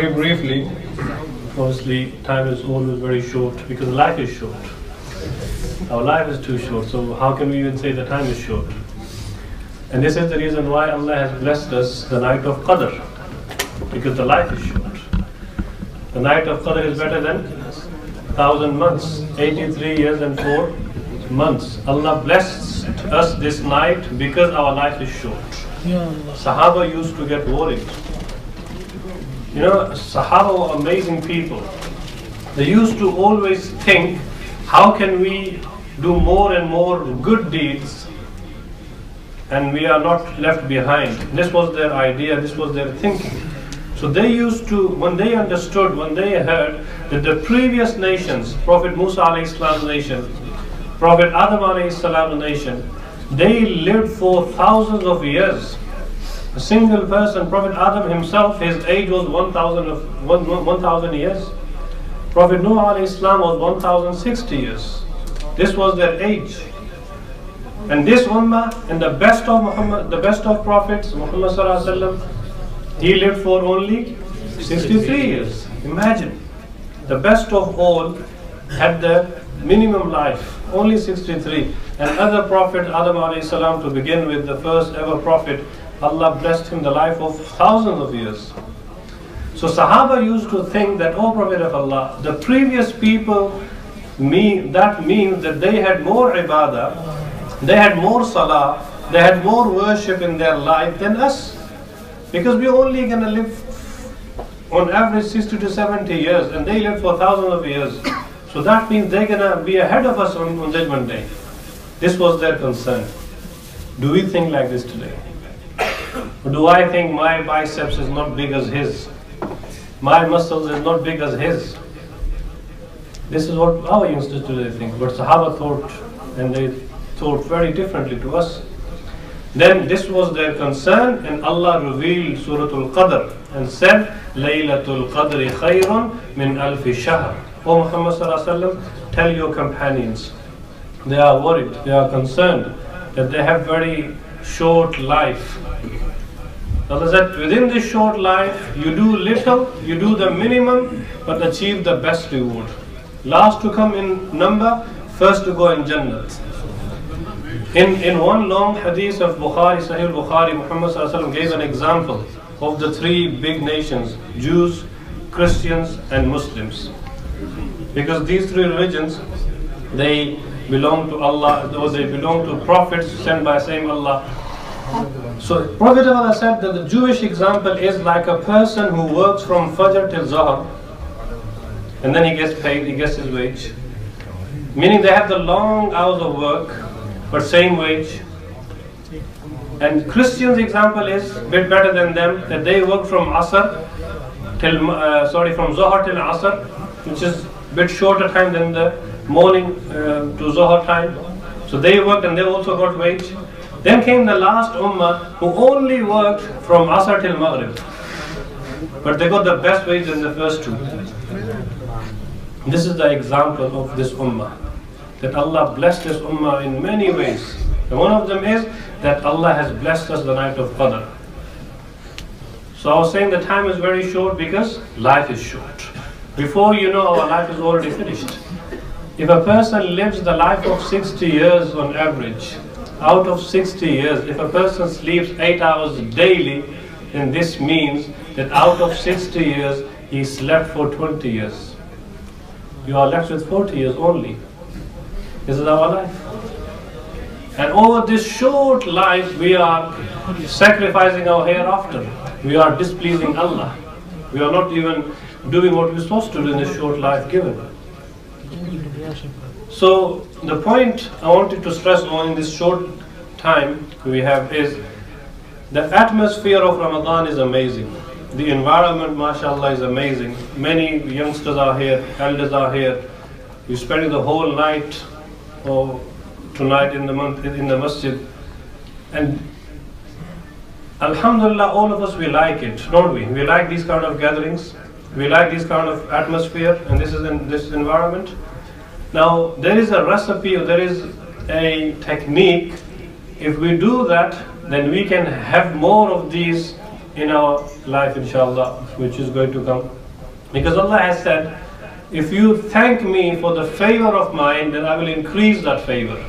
Very briefly, obviously time is always very short because life is short. Our life is too short, so how can we even say the time is short? And this is the reason why Allah has blessed us the night of Qadr, because the life is short. The night of Qadr is better than 1,000 months, 83 years and 4 months. Allah blessed us this night because our life is short. Sahaba used to get worried. You know, Sahaba were amazing people. They used to always think, how can we do more and more good deeds and we are not left behind? This was their idea, this was their thinking. So they used to, when they understood, when they heard that the previous nations, Prophet Musa alayhi salam's nation, Prophet Adam alayhi salam's nation, they lived for thousands of years. A single person, Prophet Adam himself, his age was 1,000 years. Prophet Nuh alayhi salam was 1,060 years. This was their age. And this ummah, and the best of Muhammad, the best of prophets, Muhammad sallallahu alaihi wasallam, he lived for only 63 years. Imagine, the best of all had the minimum life, only 63. And other prophet, Adam alayhi salam, to begin with, the first ever prophet, Allah blessed him the life of thousands of years. So Sahaba used to think that, oh Prophet of Allah, the previous people, that means that they had more ibadah, they had more salah, they had more worship in their life than us. Because we're only going to live on average 60 to 70 years and they live for thousands of years. So that means they're going to be ahead of us on Judgment Day. This was their concern. Do we think like this today? Or do I think my biceps is not big as his? My muscles is not big as his? This is what our youngsters today think. But Sahaba thought, and they thought very differently to us. Then this was their concern, and Allah revealed Surah Al-Qadr and said, Laylatul Qadri khayrun min alfi shahr. O Muhammad sallallahu alaihi wasallam, tell your companions, they are worried, they are concerned that they have very short life. Allah said, within this short life, you do little, you do the minimum, but achieve the best reward. Last to come in number, first to go in Jannat. In one long hadith of Bukhari, Sahih Bukhari, Muhammad sallallahu alaihi wasallam gave an example of the three big nations, Jews, Christians and Muslims. Because these three religions, they belong to Allah, or they belong to prophets sent by same Allah. So Prophet of Allah said that the Jewish example is like a person who works from Fajr till Zohar, and then he gets paid, he gets his wage. Meaning they have the long hours of work, but same wage. And Christians' example is a bit better than them, that they work from Asr till from Zohar till Asr, which is a bit shorter time than the morning to Zohar time. So they worked and they also got wage. Then came the last ummah who only worked from Asr till Maghrib, but they got the best wage than the first two. This is the example of this ummah, that Allah blessed this ummah in many ways. And one of them is that Allah has blessed us the night of Qadr. So I was saying the time is very short because life is short. Before you know, our life is already finished. If a person lives the life of 60 years on average, out of 60 years, if a person sleeps 8 hours daily, then this means that out of 60 years, he slept for 20 years. You are left with 40 years only. This is our life. And over this short life, we are sacrificing our hereafter. We are displeasing Allah. We are not even doing what we're supposed to do in this short life given. So the point I wanted to stress on in this short time we have is the atmosphere of Ramadan is amazing. The environment, mashallah, is amazing. Many youngsters are here, elders are here. We're spending the whole night or tonight in the masjid. And alhamdulillah, all of us, we like it, don't we? We like these kind of gatherings. We like this kind of atmosphere, and this is in this environment. Now, there is a recipe, or there is a technique. If we do that, then we can have more of these in our life, inshallah, which is going to come. Because Allah has said, if you thank me for the favor of mine, then I will increase that favor.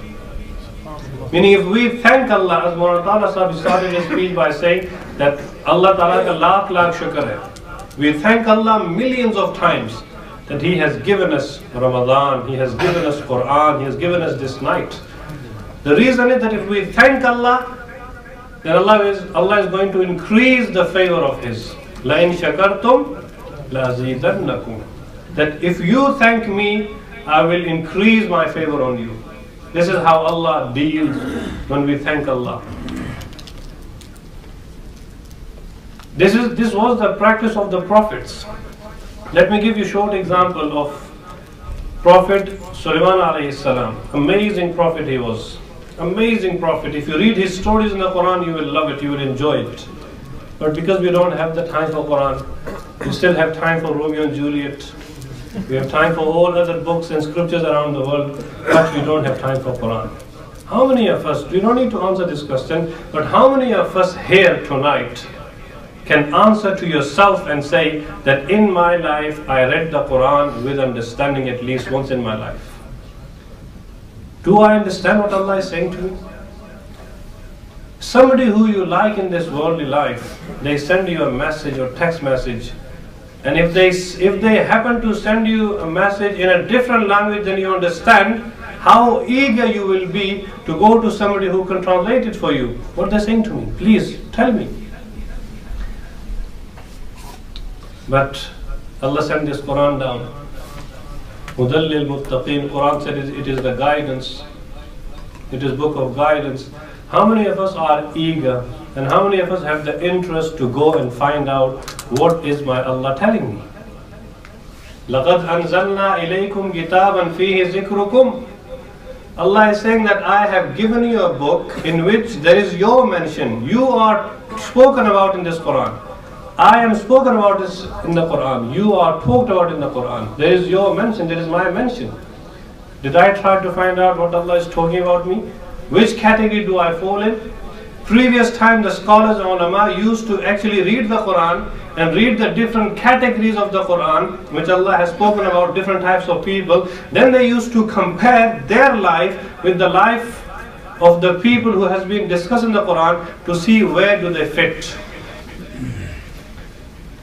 Meaning, if we thank Allah, as Mawlana Ta'ala Sahib started his speech by saying that Allah Ta'ala ka lakh lakh shukr hai. We thank Allah millions of times that He has given us Ramadan, He has given us Quran, He has given us this night. The reason is that if we thank Allah, then Allah is going to increase the favor of His. La in shakartum la azidannakum. That if you thank me, I will increase my favor on you. This is how Allah deals when we thank Allah. This was the practice of the prophets. Let me give you a short example of Prophet Sulaiman alayhi salam. Amazing prophet he was. Amazing prophet. If you read his stories in the Quran, you will love it, you will enjoy it. But because we don't have the time for Quran, we still have time for Romeo and Juliet. We have time for all other books and scriptures around the world, but we don't have time for Quran. How many of us, we don't need to answer this question, but how many of us here tonight can answer to yourself and say that in my life I read the Quran with understanding at least once in my life? Do I understand what Allah is saying to me? Somebody who you like in this worldly life, they send you a message or text message, and if they happen to send you a message in a different language than you understand, how eager you will be to go to somebody who can translate it for you. What they're saying to me, please tell me. But Allah sent this Quran down. Hudallil Muttaqeen. Quran said it is the guidance. It is book of guidance. How many of us are eager and how many of us have the interest to go and find out what is my Allah telling me? لَقَدْ أَنزَلْنَا إِلَيْكُمْ كِتَابًا فِيهِ ذِكْرُكُمْ. Allah is saying that I have given you a book in which there is your mention. You are spoken about in this Quran. I am spoken about this in the Quran. You are talked about in the Quran. There is your mention, there is my mention. Did I try to find out what Allah is talking about me? Which category do I fall in? Previous time the scholars and ulama used to actually read the Quran and read the different categories of the Quran which Allah has spoken about, different types of people. Then they used to compare their life with the life of the people who has been discussed in the Quran to see where do they fit.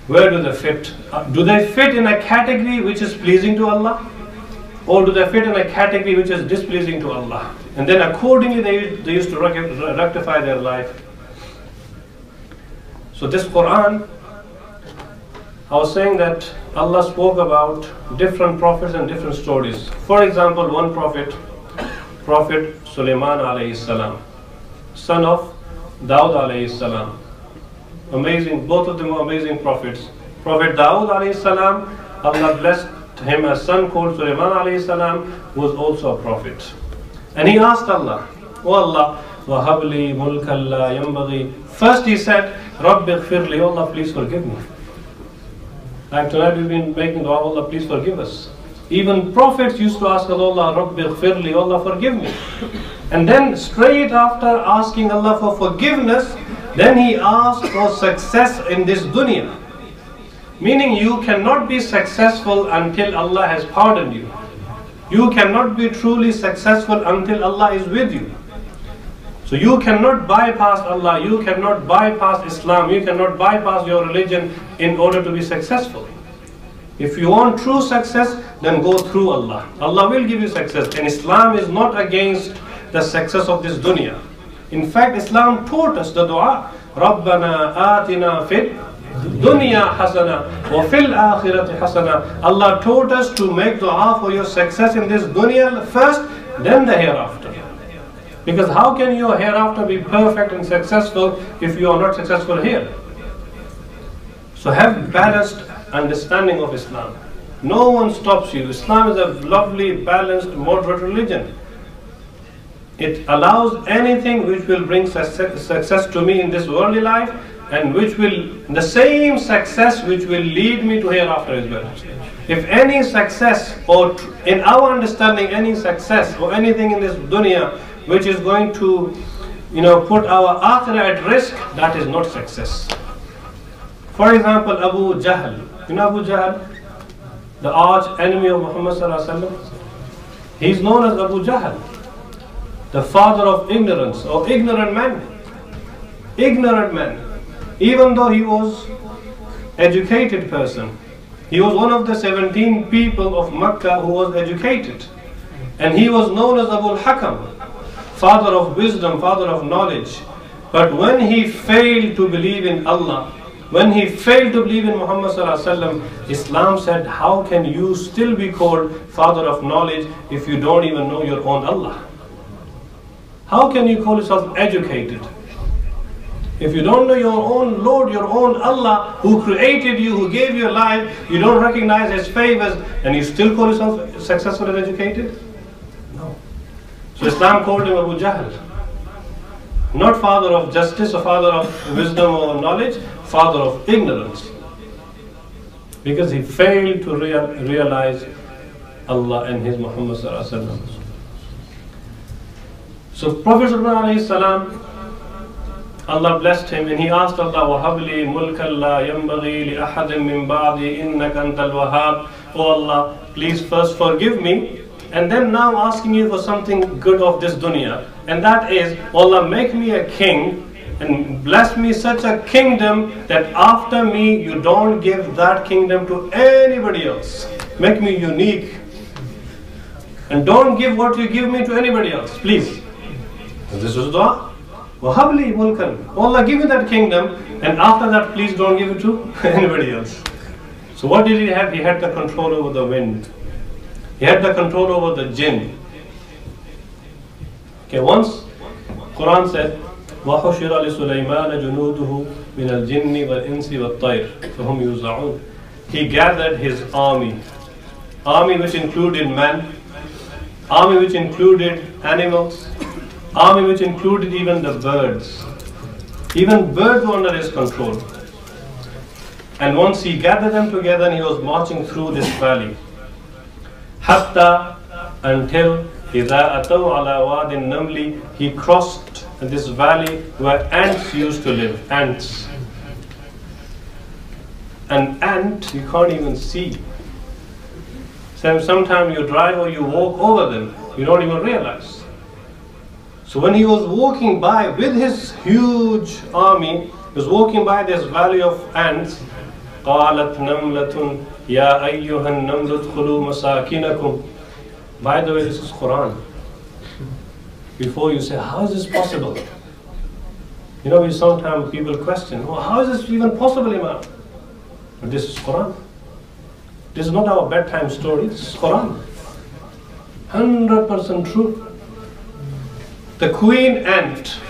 Where do they fit? Do they fit in a category which is pleasing to Allah? Or do they fit in a category which is displeasing to Allah? And then accordingly they used to rectify their life. So this Quran, I was saying that Allah spoke about different prophets and different stories. For example, one prophet, Prophet Sulaiman alayhi salam, son of Daud alayhi salam. Amazing, both of them were amazing prophets. Prophet Daud alayhi salam, Allah blessed him a son called Sulaiman alayhi salam, who was also a prophet. And he asked Allah, "Oh Allah, wahabli mulkan la yanbaghi." First he said, "Rabbi ighfirli," oh Allah, please forgive me. Like tonight we've been making dua, "Oh Allah, please forgive us." Even prophets used to ask Allah, "Rabbi ighfirli," oh Allah, forgive me. And then straight after asking Allah for forgiveness, then he asked for success in this dunya. Meaning you cannot be successful until Allah has pardoned you. You cannot be truly successful until Allah is with you. So you cannot bypass Allah, you cannot bypass Islam, you cannot bypass your religion in order to be successful. If you want true success, then go through Allah. Allah will give you success. And Islam is not against the success of this dunya. In fact, Islam taught us the dua, Rabbana atina fid dunya hasana wa fil akhirati hasana. Allah taught us to make dua for your success in this dunya first, then the hereafter. Because how can your hereafter be perfect and successful if you are not successful here? So have balanced understanding of Islam. No one stops you. Islam is a lovely, balanced, moderate religion. It allows anything which will bring success to me in this worldly life, and which will, the same success which will lead me to hereafter as well. If any success, or in our understanding any success or anything in this dunya which is going to put our akhirah at risk, that is not success. For example, Abu Jahl. You know Abu Jahl? The arch enemy of Muhammad sallallahu alaihi wasallam. He is known as Abu Jahl, the father of ignorance, or ignorant man. Ignorant man. Even though he was educated person. He was one of the 17 people of Makkah who was educated. And he was known as Abu al-Hakam, father of wisdom, father of knowledge. But when he failed to believe in Allah, when he failed to believe in Muhammad sallallahu alaihi wasallam, Islam said, how can you still be called father of knowledge if you don't even know your own Allah? How can you call yourself educated? If you don't know your own Lord, your own Allah, who created you, who gave you life, you don't recognize His favors, and you still call yourself successful and educated? No. So Islam called him Abu Jahl. Not father of justice or father of wisdom or knowledge, father of ignorance. Because he failed to realize Allah and His Muhammad sallallahu alaihi wasallam. So Prophet sallallahu alaihi wasallam, Allah blessed him and he asked Allah, وَهَبْ لِي مُلْكًا لَا يَنْبَغِي لِأَحَدٍ مِّن بَعْدِي إِنَّكَ أَنْتَ الْوَهَّابُ. Oh Allah, please first forgive me, and then now asking you for something good of this dunya. And that is, Allah, make me a king and bless me such a kingdom that after me you don't give that kingdom to anybody else. Make me unique. And don't give what you give me to anybody else, please. And this was dua. وَهَبْ لِي مُلْكًا. Allah, give me that kingdom, and after that, please don't give it to anybody else. So what did he have? He had the control over the wind. He had the control over the jinn. Okay, once Quran said, وَحُشِرَ لِسُلَيْمَانَ جُنُودُهُ مِنَ الْجِنِّ وَالْإِنسِ وَالطَّيْرِ فَهُمْ يُوزَعُونَ. He gathered his army which included men, army which included animals, army which included even the birds. Even birds were under his control. And once he gathered them together and he was marching through this valley. Hatta, until إِذَا أَتَوْا عَلَى وَادِ النَّمْلِ, he crossed this valley where ants used to live. Ants. An ant you can't even see. Sometimes you drive or you walk over them, you don't even realize. So when he was walking by with his huge army, he was walking by this valley of ants. قَالَتْ نَمْلَةٌ يَا أَيُّهَا النَّمْلُ ادْخُلُوا مَسَاكِنَكُمْ. By the way, this is Quran. Before you say, how is this possible? You know, sometimes people question, oh, how is this even possible, Imam? But this is Quran. This is not our bedtime story, this is Quran. 100% true. The queen ant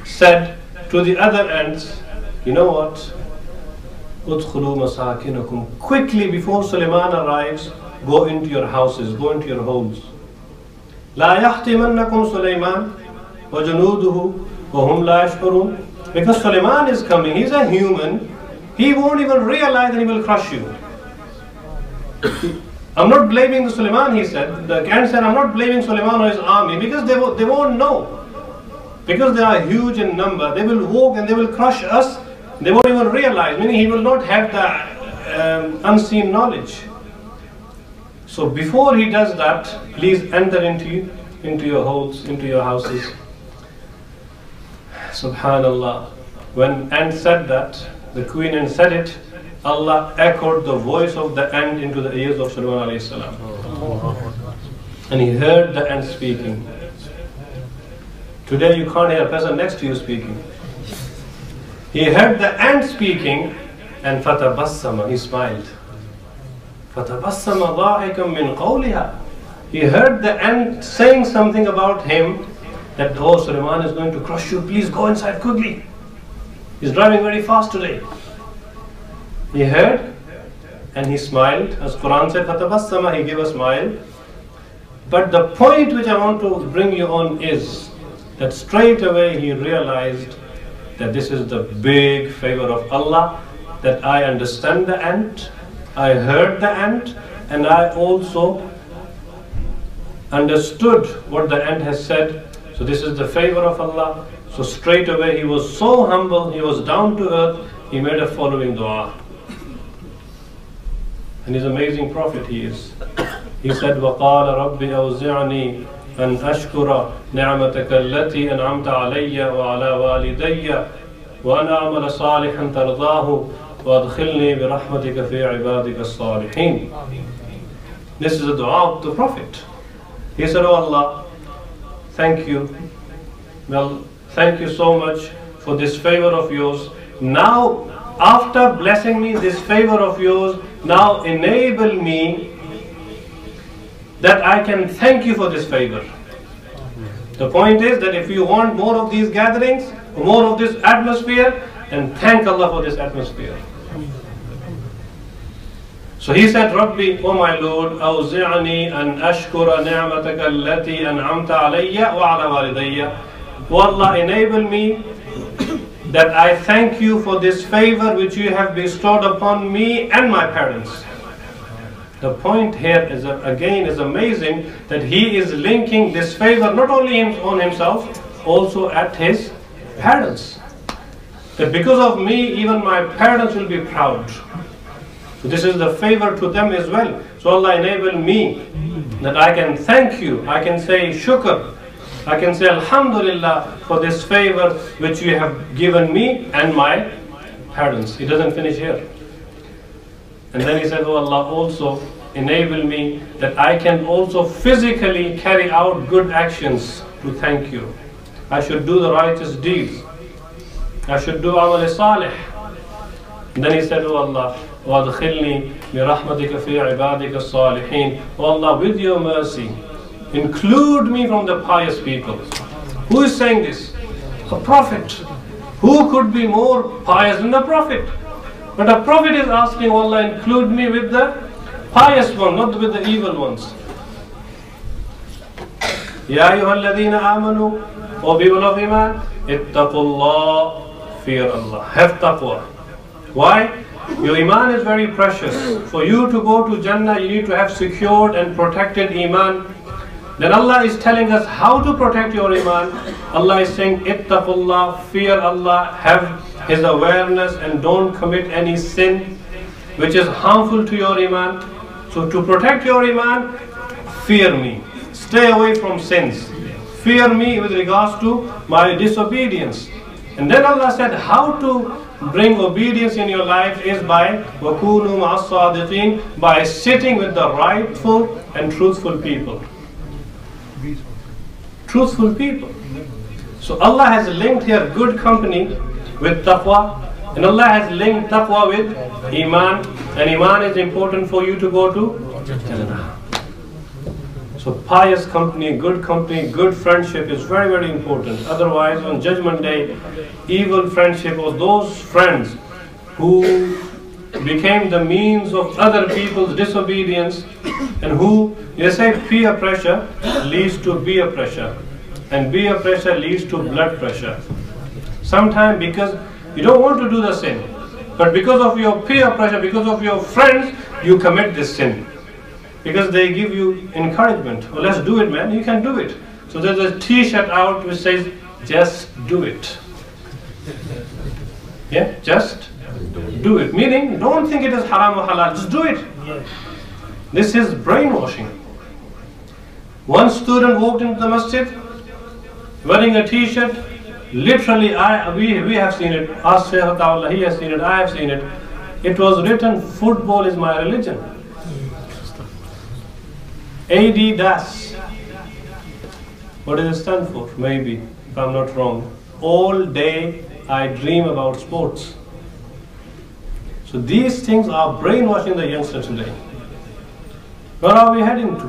said to the other ants, you know what? Udkhulu masakinakum. Quickly before Sulaiman arrives, go into your houses, go into your homes. La yahtimannakum Sulaiman wa junuduhu wa hum la yash'urun. Because Sulaiman is coming, he's a human, he won't even realize that he will crush you. I'm not blaming the Sulaiman, he said. The ant said, I'm not blaming Sulaiman or his army because they won't know. Because they are huge in number, they will walk and they will crush us. They won't even realize, meaning he will not have the unseen knowledge. So before he does that, please enter into your homes, into your houses. Subhanallah. When ant said that, the queen ant said it, Allah echoed the voice of the ant into the ears of Sulaiman alayhi salam. And he heard the ant speaking. Today you can't hear a person next to you speaking. He heard the ant speaking and fatabassama, he smiled. Fatabassama dhahikan min qawliha. He heard the ant saying something about him that, oh, Sulaiman is going to crush you, please go inside quickly. He's driving very fast today. He heard and he smiled. As Quran said, fatabassama, he gave a smile. But the point which I want to bring you on is that straight away he realized that this is the big favor of Allah, that I understand the ant, I heard the ant, and I also understood what the ant has said. So this is the favor of Allah. So straight away he was so humble, he was down to earth, he made a following dua. And he's an amazing prophet, he is. He said, وَقَالَ رَبِّ أَوْزِعْنِي أَنْ أَشْكُرَ نِعْمَتَكَ الَّتِي أَنْعَمْتَ عَلَيَّ وَعَلَى وَالِدَيَّ وَأَنْ أَعْمَلَ صَالِحًا تَرْضَاهُ وَأَدْخِلْنِي بِرَحْمَتِكَ فِي عِبَادِكَ الصَّالِحِينَ. This is the dua of the Prophet. He said, oh Allah, thank you. Well, thank you so much for this favor of yours. Now, after blessing me, this favor of yours, now enable me that I can thank you for this favor. The point is that if you want more of these gatherings, more of this atmosphere, then thank Allah for this atmosphere. So he said, Rabbi, oh my Lord, أوزعني أن أشكر نعمتك التي أنعمت علي وعلى والدي. Oh Allah, enable me that I thank you for this favor which you have bestowed upon me and my parents. The point here is again is amazing that he is linking this favor not only on himself, also at his parents. That because of me, even my parents will be proud. So this is the favor to them as well. So Allah enable me that I can thank you, I can say shukr, I can say alhamdulillah for this favor which you have given me and my parents. He doesn't finish here. And then he said, oh Allah, also enable me that I can also physically carry out good actions to thank you. I should do the righteous deeds. I should do amal salih. And then he said, oh Allah, وَأَدْخِلْنِي بِرَحْمَتِكَ فِي عِبَادِكَ الصَّالِحِينَ. Oh Allah, with your mercy, include me from the pious people. Who is saying this? A prophet. Who could be more pious than the prophet? But a prophet is asking, oh Allah, include me with the pious one, not with the evil ones. Ya ayyuhalladhina amanu, O people of Iman, ittaqullah, fear Allah. Have taqwa. Why? Your Iman is very precious. For you to go to Jannah, you need to have secured and protected Iman. Then Allah is telling us how to protect your Iman. Allah is saying, ittaqullah, fear Allah, have His awareness and don't commit any sin which is harmful to your Iman. So to protect your Iman, fear me. Stay away from sins. Fear me with regards to my disobedience. And then Allah said how to bring obedience in your life is by وَكُونُوا مَعَ الصَّادِقِينَ, by sitting with the rightful and truthful people. Truthful people. So Allah has linked here good company with taqwa, and Allah has linked taqwa with Iman, and Iman is important for you to go to Jannah. So pious company, good friendship is very, very important. Otherwise, on Judgment Day, evil friendship or those friends who became the means of other people's disobedience and who, they say peer pressure leads to peer pressure, and peer pressure leads to blood pressure. Sometimes because you don't want to do the sin, but because of your peer pressure, because of your friends, you commit this sin. Because they give you encouragement. Well, let's do it, man. You can do it. So there's a t-shirt out which says, just do it. Yeah, just do it. Meaning, don't think it is haram or halal. Just do it. This is brainwashing. One student walked into the masjid wearing a t-shirt. Literally, we have seen it. Ask Shaykh Atawallah, he has seen it. I have seen it. It was written, football is my religion. AD-DAS. What does it stand for? Maybe, if I'm not wrong. All day I dream about sports. So these things are brainwashing the youngster today. Where are we heading to?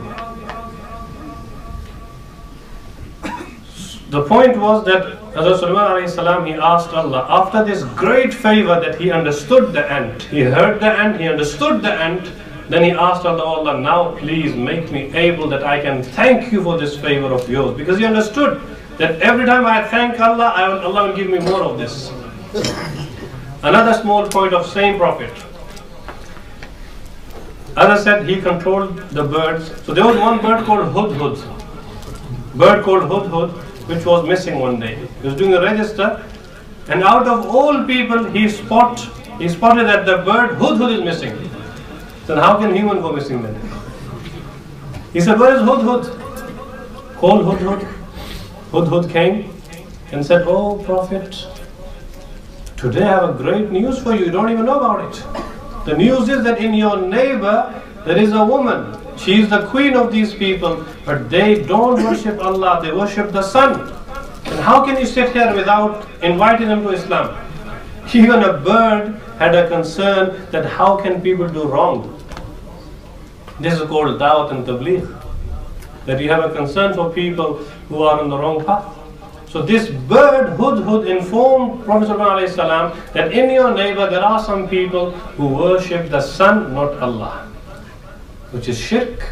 The point was that Hazrat Sulaiman alayhi salam, he asked Allah, after this great favor that he understood the ant, he heard the ant, he understood the ant, then he asked Allah, oh Allah, now please make me able that I can thank you for this favor of yours. Because he understood that every time I thank Allah, Allah will give me more of this. Another small point of same prophet. As I said, he controlled the birds. So there was one bird called Hudhud. Bird called Hudhud, which was missing one day. He was doing a register, and out of all people, he spotted he spotted that the bird Hudhud is missing. Then how can human go missing then? He said, where is Hudhud? Call Hudhud. Hudhud came and said, oh Prophet, today I have a great news for you. You don't even know about it. The news is that in your neighbor there is a woman. She is the queen of these people, but they don't worship Allah, they worship the sun. And how can you sit here without inviting them to Islam? Even a bird had a concern that how can people do wrong? This is called Dawat and Tabligh. That you have a concern for people who are on the wrong path. So this bird Hudhud informed Prophet ﷺ that in your neighbor there are some people who worship the sun, not Allah, which is shirk.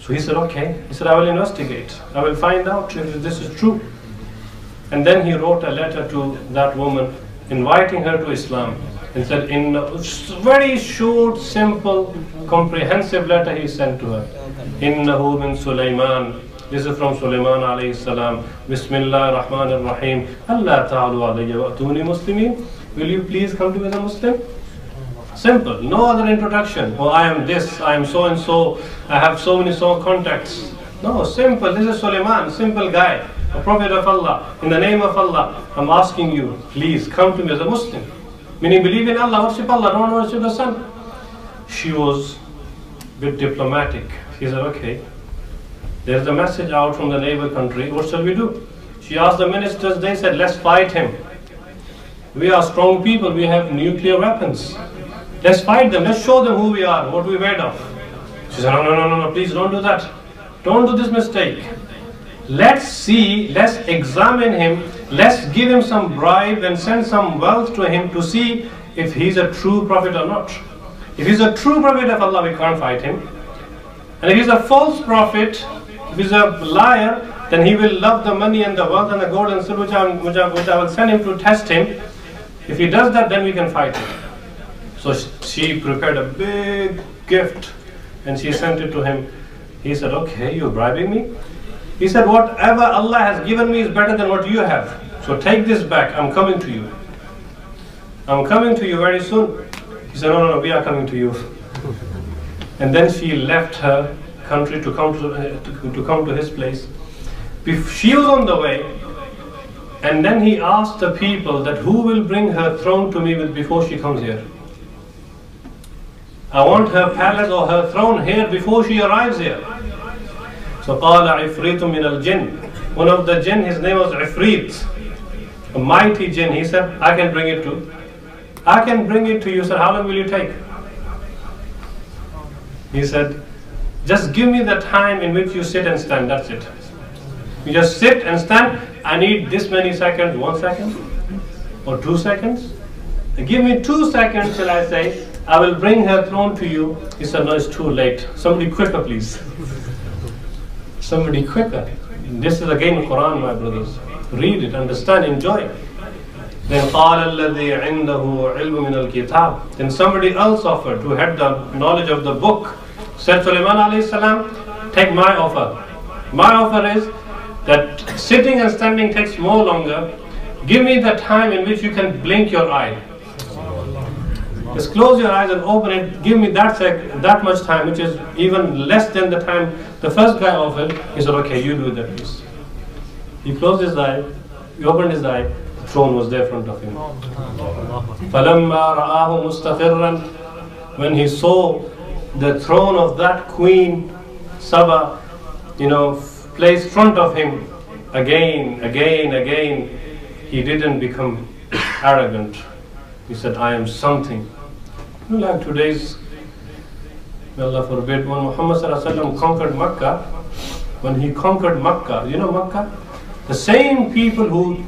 So he said, okay. He said, I will investigate. I will find out if this is true. And then he wrote a letter to that woman, inviting her to Islam. And said, in a very short, simple, comprehensive letter he sent to her. Innahu min Sulaiman. This is from Sulaiman alayhi salam. Bismillah ar-Rahman ar-Rahim. Allah ta'alu alayya wa atuni muslimin. Will you please come to me as a Muslim? Simple, no other introduction. Oh, I am this, I am so and so, I have so many contacts. No, simple. This is Sulaiman, simple guy, a prophet of Allah. In the name of Allah, I'm asking you, please come to me as a Muslim. Meaning, believe in Allah, worship Allah, don't worship the sun. She was a bit diplomatic. She said, okay, there's a message out from the neighbor country, what shall we do? She asked the ministers, they said, let's fight him. We are strong people, we have nuclear weapons. Let's fight them, let's show them who we are, what we're made of. She said, no, please don't do that. Don't do this mistake. Let's see, let's examine him, let's give him some bribe and send some wealth to him to see if he's a true prophet or not. If he's a true prophet of Allah, we can't fight him. And if he's a false prophet, if he's a liar, then he will love the money and the wealth and the gold and silver which I will send him to test him. If he does that, then we can fight him. So she prepared a big gift and she sent it to him. He said, okay, you're bribing me? He said, whatever Allah has given me is better than what you have. So take this back, I'm coming to you. I'm coming to you very soon. He said, no, we are coming to you. And then she left her country to come to his place. She was on the way, and then he asked the people that who will bring her throne to me before she comes here. I want her palace or her throne here before she arrives here. So قال عفريت من الجن. One of the jinn, his name was Ifrit, a mighty jinn. He said, I can bring it to. I can bring it to you. Sir, how long will you take? He said, just give me the time in which you sit and stand, that's it. You just sit and stand. I need this many seconds, 1 second or 2 seconds. Give me 2 seconds till I say, I will bring her throne to you. He said, no, it's too late. Somebody quicker, please. Somebody quicker. This is again Quran, my brothers. Read it, understand, enjoy. Then قال الذي عنده علم من الكتاب. Then somebody else offered who had the knowledge of the book. Said Sulaiman alayhi salam, take my offer. My offer is that sitting and standing takes more longer. Give me the time in which you can blink your eye. Just close your eyes and open it. Give me that much time, which is even less than the time the first guy offered. He said, okay, you do that, please. He closed his eye. He opened his eye. The throne was there in front of him. فَلَمَّا رَآهُ مُسْتَقِرًّا. When he saw the throne of that queen, Saba, placed in front of him, again, he didn't become arrogant. He said, I am something. Like today's, Allah forbid, when Muhammad conquered Makkah, when he conquered Makkah, Makkah? The same people who,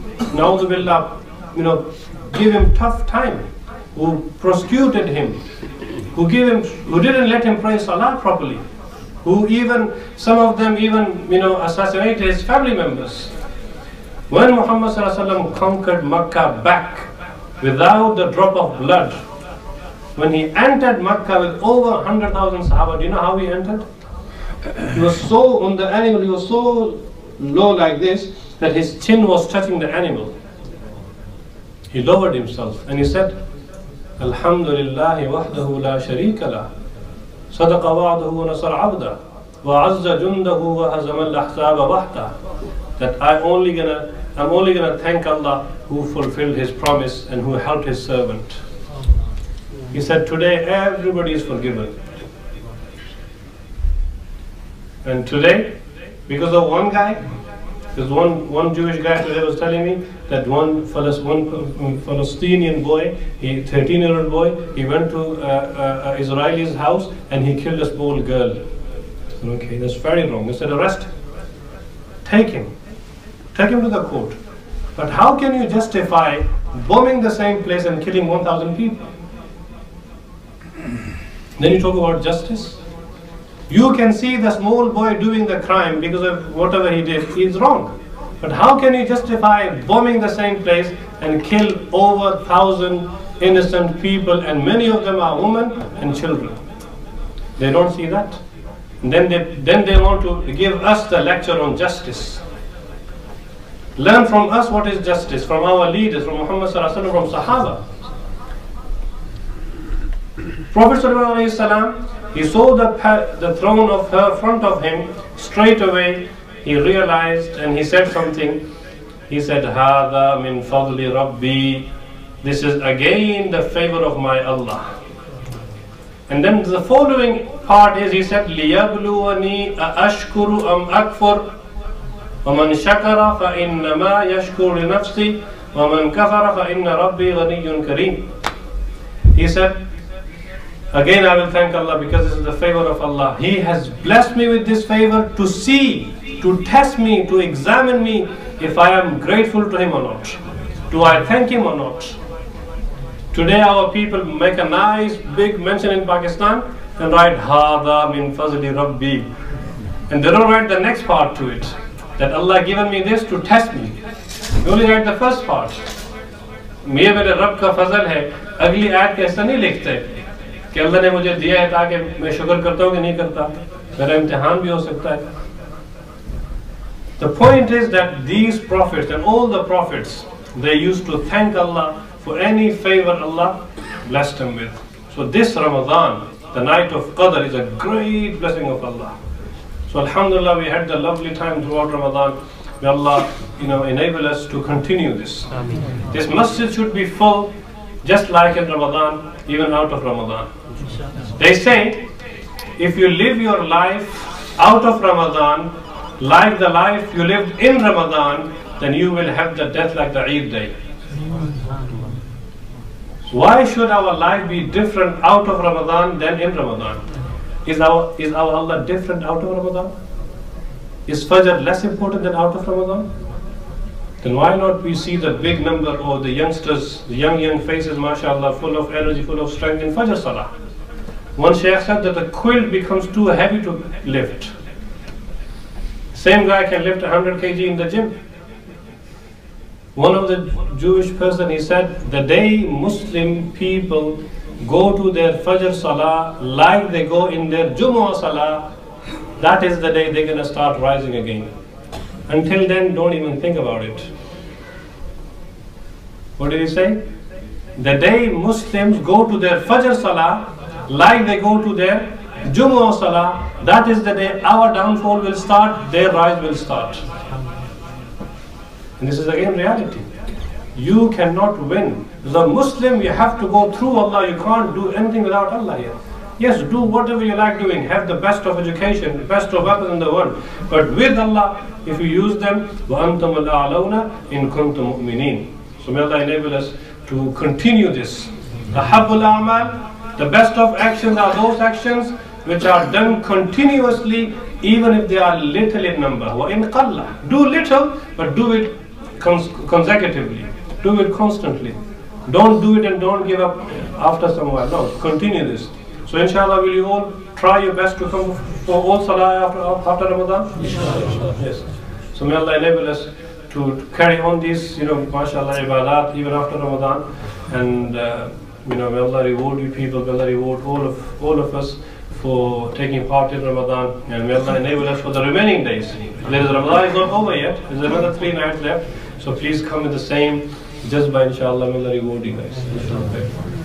give him tough time, who persecuted him, who didn't let him pray Salah properly, some of them assassinated his family members. When Muhammad conquered Makkah back without the drop of blood, when he entered Makkah with over 100,000 Sahaba, do you know how he entered? He was so on the animal, he was so low like this that his chin was touching the animal. He lowered himself and he said, Alhamdulillahi wahdahu la sharika lah. Sadaqa wa'dahu wa nasar abda. Wa azza jundahu wa hazama al-ahzaba wahda. That I'm only gonna thank Allah who fulfilled His promise and who helped His servant. He said, today everybody is forgiven. And today, because of one guy, there's one Jewish guy today was telling me that one Palestinian boy, 13-year-old boy, he went to Israeli's house and he killed a small girl. Okay, that's very wrong. They said, arrest him. Take him to the court. But how can you justify bombing the same place and killing 1,000 people? Then you talk about justice. You can see the small boy doing the crime because of whatever he did. He is wrong. But how can you justify bombing the same place and kill over 1,000 innocent people, and many of them are women and children? They don't see that. And then they want to give us the lecture on justice. Learn from us what is justice, from our leaders, from Muhammad sallallahu alaihi wasallam, from Sahaba. Prophet sallallahu alaihi wasallam, he saw the throne of her front of him. Straight away he realized and he said something. He said, "Hada min fadli Rabbi." This is again the favor of my Allah. And then the following part is, he said, "Liyabluwani ashkuru am akfur, wa man shakara fa innama yashkuru li nafsi, wa man kafara fa inna Rabbi ghaniyyun kareem." He said, again I will thank Allah because this is the favor of Allah. He has blessed me with this favor to see, to test me, to examine me if I am grateful to Him or not. Do I thank Him or not? Today our people make a nice big mention in Pakistan and write Hada min fazli Rabbi, and they don't write the next part to it, that Allah given me this to test me. They only write the first part. ये मेरे रब का फजल है, अगली आयत के ऐसा नहीं लिखते कि अल्लाह ने मुझे दिया है ताकि मैं शुक्र करता हूँ कि नहीं करता, मेरा इम्तिहान भी हो सकता है. The point is that these prophets and all the prophets, they used to thank Allah for any favor Allah blessed them with. So this Ramadan, the night of Qadr, is a great blessing of Allah. So Alhamdulillah, we had the lovely time throughout Ramadan. May Allah, enable us to continue this. Ameen. This masjid should be full, just like in Ramadan, even out of Ramadan. They say, if you live your life out of Ramadan like the life you lived in Ramadan, then you will have the death like the Eid day. Why should our life be different out of Ramadan than in Ramadan? Is our Allah different out of Ramadan? Is Fajr less important than out of Ramadan? Then why not we see the big number of the youngsters, the young faces, mashallah, full of energy, full of strength in Fajr Salah? One Shaykh said that the quilt becomes too heavy to lift. Same guy can lift 100 kg in the gym. One of the Jewish person, he said, the day Muslim people go to their Fajr Salah like they go in their Jumu'ah Salah, that is the day they're going to start rising again. Until then, don't even think about it. What did he say? The day Muslims go to their Fajr Salah like they go to their Jumu'ah Salah, that is the day our downfall will start, their rise will start. And this is again reality. You cannot win. As a Muslim, you have to go through Allah. You can't do anything without Allah here. Yes, do whatever you like doing. Have the best of education, the best of weapons in the world. But with Allah, if you use them, وَأَنْتُمُ الْأَعْلَوْنَ إِن كُنْتُم مُؤْمِنِينَ. So may Allah enable us to continue this. أَحَبُّ الْأَعْمَالِ, the best of actions are those actions which are done continuously, even if they are little in number. وَإِن قَلَّ, do little, but do it consecutively. Do it constantly. Don't do it and don't give up after some while. No, continue this. So inshallah, will you all try your best to come for all salah after Ramadan? Yes. So may Allah enable us to carry on these, mashallah, ibadat even after Ramadan. And may Allah reward you people, may Allah reward all of us for taking part in Ramadan, and may Allah enable us for the remaining days. Ramadan is not over yet. There's another 3 nights left. So please come with the same, just by inshallah, may Allah reward you guys.